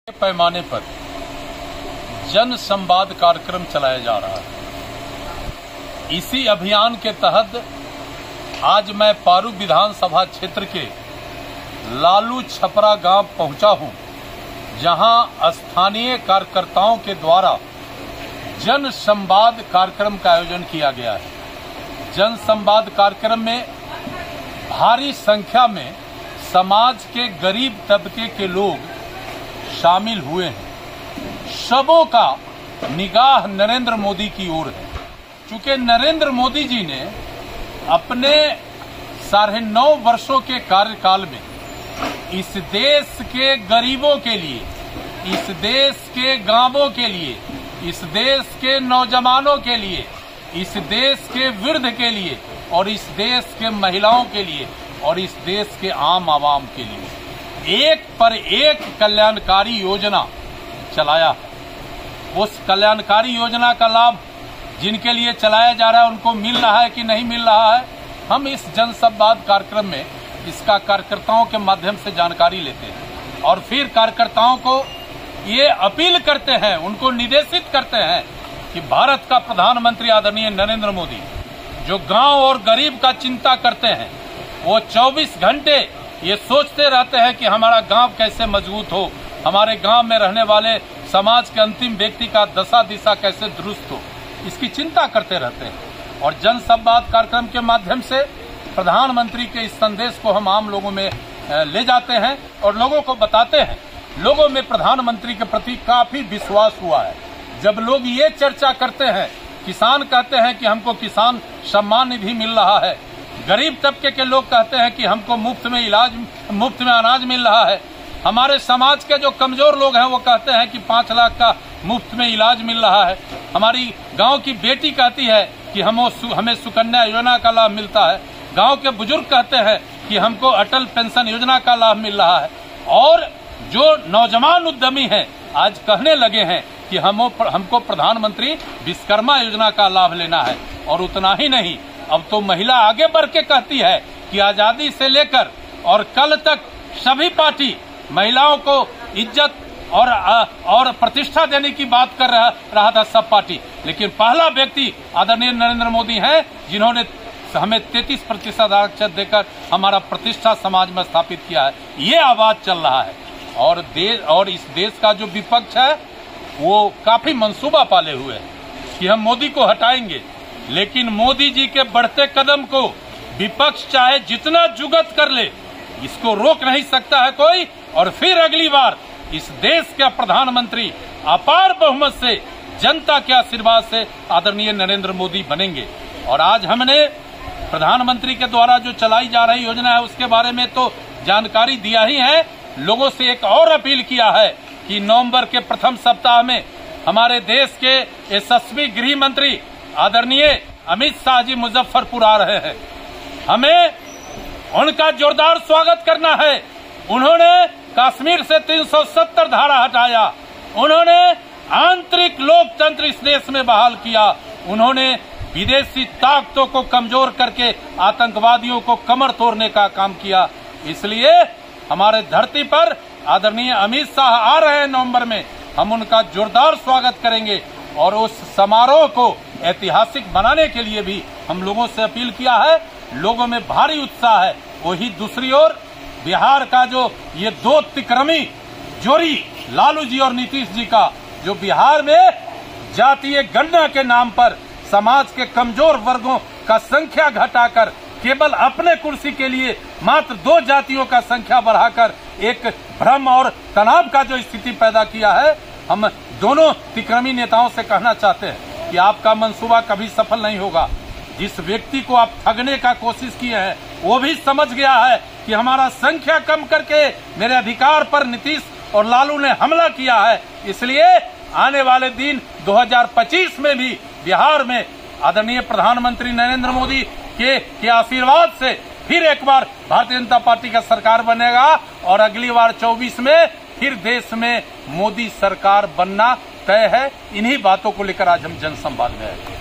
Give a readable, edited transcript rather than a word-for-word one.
पैमाने पर जन संवाद कार्यक्रम चलाया जा रहा है। इसी अभियान के तहत आज मैं पारू विधानसभा क्षेत्र के लालू छपरा गांव पहुंचा हूं, जहां स्थानीय कार्यकर्ताओं के द्वारा जन संवाद कार्यक्रम का आयोजन किया गया है। जन संवाद कार्यक्रम में भारी संख्या में समाज के गरीब तबके के लोग शामिल हुए हैं। सबों का निगाह नरेंद्र मोदी की ओर है, क्योंकि नरेंद्र मोदी जी ने अपने 9.5 वर्षों के कार्यकाल में इस देश के गरीबों के लिए, इस देश के गांवों के लिए, इस देश के नौजवानों के लिए, इस देश के वृद्ध के लिए और इस देश के महिलाओं के लिए और इस देश के आम आवाम के लिए एक पर एक कल्याणकारी योजना चलाया है। उस कल्याणकारी योजना का लाभ जिनके लिए चलाया जा रहा है उनको मिल रहा है कि नहीं मिल रहा है, हम इस जन संवाद कार्यक्रम में इसका कार्यकर्ताओं के माध्यम से जानकारी लेते हैं और फिर कार्यकर्ताओं को ये अपील करते हैं, उनको निर्देशित करते हैं कि भारत का प्रधानमंत्री आदरणीय नरेंद्र मोदी जो गांव और गरीब का चिंता करते हैं, वो 24 घंटे ये सोचते रहते हैं कि हमारा गांव कैसे मजबूत हो, हमारे गांव में रहने वाले समाज के अंतिम व्यक्ति का दशा दिशा कैसे दुरुस्त हो, इसकी चिंता करते रहते हैं। और जन संवाद कार्यक्रम के माध्यम से प्रधानमंत्री के इस संदेश को हम आम लोगों में ले जाते हैं और लोगों को बताते हैं। लोगों में प्रधानमंत्री के प्रति काफी विश्वास हुआ है। जब लोग ये चर्चा करते हैं, किसान कहते हैं कि हमको किसान सम्मान निधि मिल रहा है, गरीब तबके के लोग कहते हैं कि हमको मुफ्त में अनाज मिल रहा है, हमारे समाज के जो कमजोर लोग हैं वो कहते हैं कि 5 लाख का मुफ्त में इलाज मिल रहा है, हमारी गांव की बेटी कहती है कि हमें सुकन्या योजना का लाभ मिलता है, गांव के बुजुर्ग कहते हैं कि हमको अटल पेंशन योजना का लाभ मिल रहा है। और जो नौजवान उद्यमी हैं आज कहने लगे हैं कि हमको प्रधानमंत्री विश्वकर्मा योजना का लाभ लेना है। और उतना ही नहीं, अब तो महिला आगे बढ़ के कहती है कि आजादी से लेकर और कल तक सभी पार्टी महिलाओं को इज्जत और प्रतिष्ठा देने की बात कर रहा था सब पार्टी, लेकिन पहला व्यक्ति आदरणीय नरेंद्र मोदी हैं जिन्होंने हमें 33% आरक्षण देकर हमारा प्रतिष्ठा समाज में स्थापित किया है। ये आवाज चल रहा है और इस देश का जो विपक्ष है वो काफी मंसूबा पाले हुए है कि हम मोदी को हटाएंगे, लेकिन मोदी जी के बढ़ते कदम को विपक्ष चाहे जितना जुगत कर ले, इसको रोक नहीं सकता है कोई। और फिर अगली बार इस देश के प्रधानमंत्री अपार बहुमत से जनता के आशीर्वाद से आदरणीय नरेंद्र मोदी बनेंगे। और आज हमने प्रधानमंत्री के द्वारा जो चलाई जा रही योजना है उसके बारे में तो जानकारी दिया ही है। लोगों से एक और अपील किया है कि नवंबर के प्रथम सप्ताह में हमारे देश के यशस्वी गृह मंत्री आदरणीय अमित शाह जी मुजफ्फरपुर आ रहे हैं, हमें उनका जोरदार स्वागत करना है। उन्होंने कश्मीर से 370 धारा हटाया, उन्होंने आंतरिक लोकतंत्र इस देश में बहाल किया, उन्होंने विदेशी ताकतों को कमजोर करके आतंकवादियों को कमर तोड़ने का काम किया। इसलिए हमारे धरती पर आदरणीय अमित शाह आ रहे हैं नवंबर में, हम उनका जोरदार स्वागत करेंगे और उस समारोह को ऐतिहासिक बनाने के लिए भी हम लोगों से अपील किया है। लोगों में भारी उत्साह है। वही दूसरी ओर बिहार का जो ये 2 तिक्रमी जोड़ी लालू जी और नीतीश जी का, जो बिहार में जातीय गणना के नाम पर समाज के कमजोर वर्गों का संख्या घटाकर केवल अपने कुर्सी के लिए मात्र 2 जातियों का संख्या बढ़ाकर एक भ्रम और तनाव का जो स्थिति पैदा किया है, हम दोनों तिक्रमी नेताओं से कहना चाहते हैं कि आपका मंसूबा कभी सफल नहीं होगा। जिस व्यक्ति को आप ठगने का कोशिश किए हैं वो भी समझ गया है कि हमारा संख्या कम करके मेरे अधिकार पर नीतीश और लालू ने हमला किया है। इसलिए आने वाले दिन 2025 में भी बिहार में आदरणीय प्रधानमंत्री नरेंद्र मोदी के आशीर्वाद से फिर एक बार भारतीय जनता पार्टी का सरकार बनेगा और अगली बार 24 में फिर देश में मोदी सरकार बनना तय है। इन्हीं बातों को लेकर आज हम जन संवाद में आए।